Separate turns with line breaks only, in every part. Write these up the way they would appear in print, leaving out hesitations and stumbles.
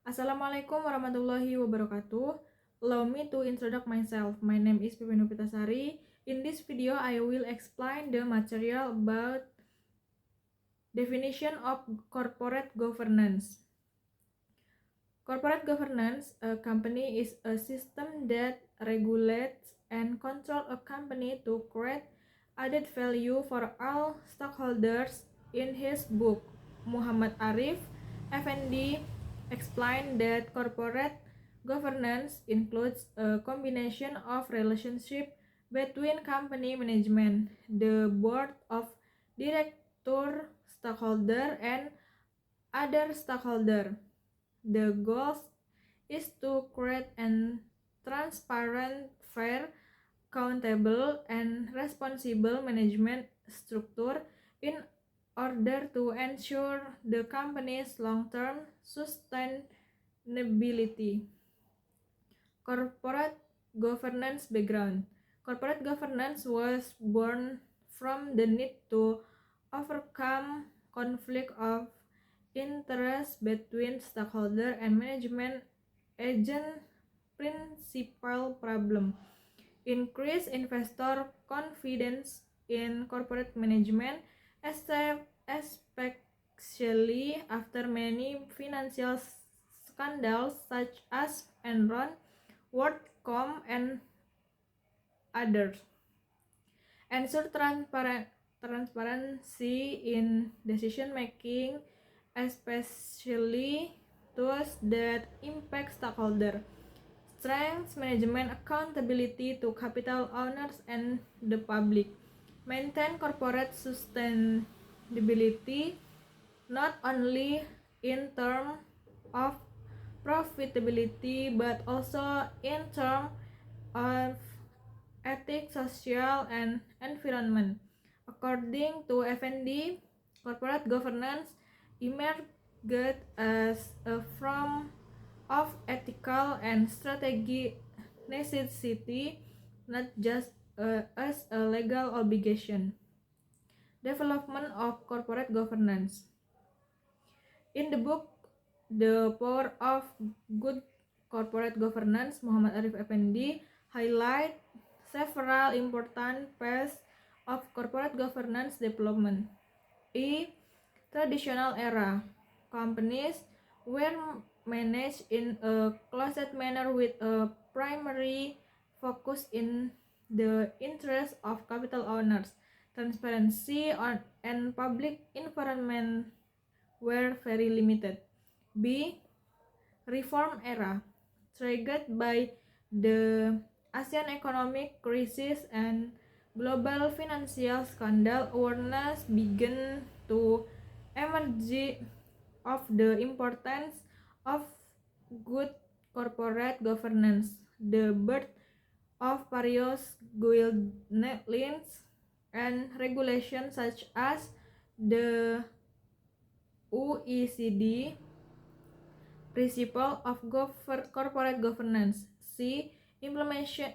Assalamualaikum warahmatullahi wabarakatuh. Allow me to introduce myself. My name is Pipin Novitasari. In this video, I will explain the material about definition of corporate governance. Corporate governance, a company is a system that regulates and controls a company to create added value for all stockholders. In his book, Muhammad Arif Effendi explained that corporate governance includes a combination of relationship between company management, the board of director, stockholder, and other stockholder. The goal is to create an transparent, fair, accountable, and responsible management structure in order to ensure the company's long-term sustainability. Corporate governance background. Corporate governance was born from the need to overcome conflict of interest between stockholder and management agent. Principal problem: increase investor confidence in corporate management, especially after many financial scandals such as Enron, WorldCom, and others. Ensure transparency in decision making, especially those that impact stockholders. Strengths management accountability to capital owners and the public. Maintain corporate sustainability not only in terms of profitability but also in terms of ethics, social, and environment. According to FND, corporate governance emerged as a form of ethical and strategic necessity, not just as a legal obligation. Development of corporate governance. In the book The Power of Good Corporate Governance, Muhammad Arif Effendi highlight several important phases of corporate governance development. Traditional era. Companies were managed in a closed manner with a primary focus in the interest of capital owners. Transparency and public environment were very limited. Reform era. Triggered by the Asian economic crisis and global financial scandal, awareness began to emerge of the importance of good corporate governance. The birth of various guidelines and regulations such as the OECD Principle of Corporate Governance. Implementation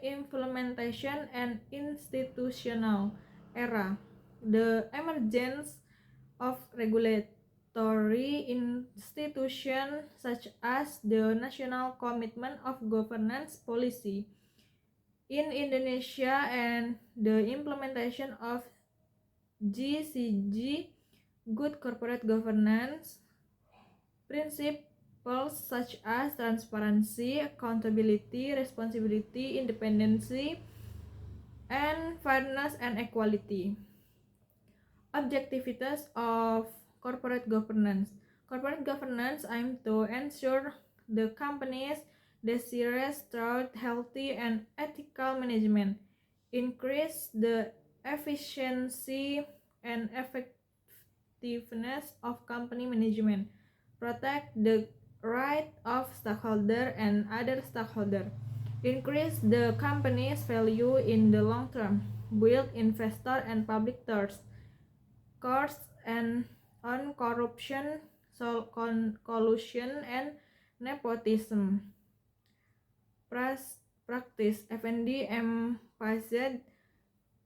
and institutional era. The emergence of regulatory institutions such as the National Commitment of Governance Policy in Indonesia and the implementation of GCG, Good Corporate Governance principles such as transparency, accountability, responsibility, independency, and fairness and equality. Objectivities of corporate governance. Corporate governance aims to ensure the company's desires through healthy and ethical management, increase the efficiency and effectiveness of company management, protect the right of stockholder and other stockholder, increase the company's value in the long term, build investor and public trust, course and on corruption, collusion, and nepotism. Practice. FND emphasized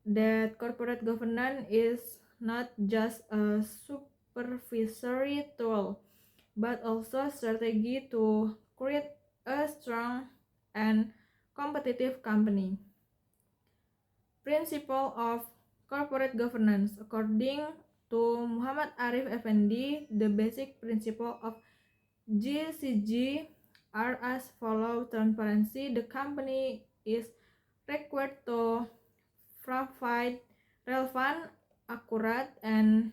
that corporate governance is not just a supervisory tool. but also strategy to create a strong and competitive company. Principle of corporate governance. According to Muhammad Arif Effendi, the basic principle of GCG are as follows. Transparency. The company is required to provide relevant, accurate, and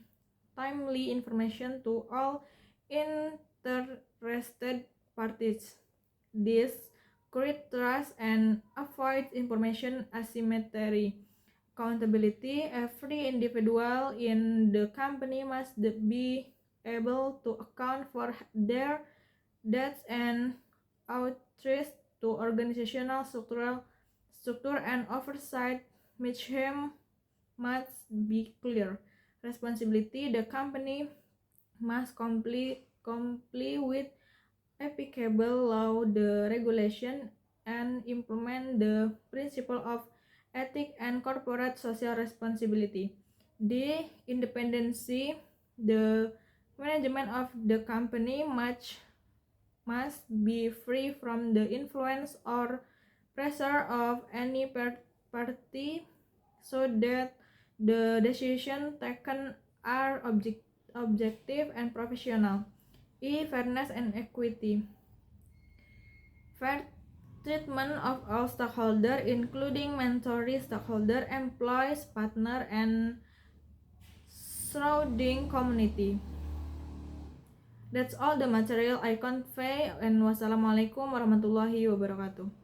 timely information to all interested parties. This creates trust and avoids information asymmetry. Accountability. Every individual in the company must be able to account for their deeds and outreach to organizational structure and oversight must be clear. Responsibility. The company must comply with applicable law, the regulation, and implement the principle of ethics and corporate social responsibility. The independency. The management of the company must be free from the influence or pressure of any party, so that the decisions taken are objective and professional. Fairness and equity. Fair treatment of all stakeholders, including mandatory stakeholders, employees, partners, and surrounding community. That's all the material I convey, and wassalamualaikum warahmatullahi wabarakatuh.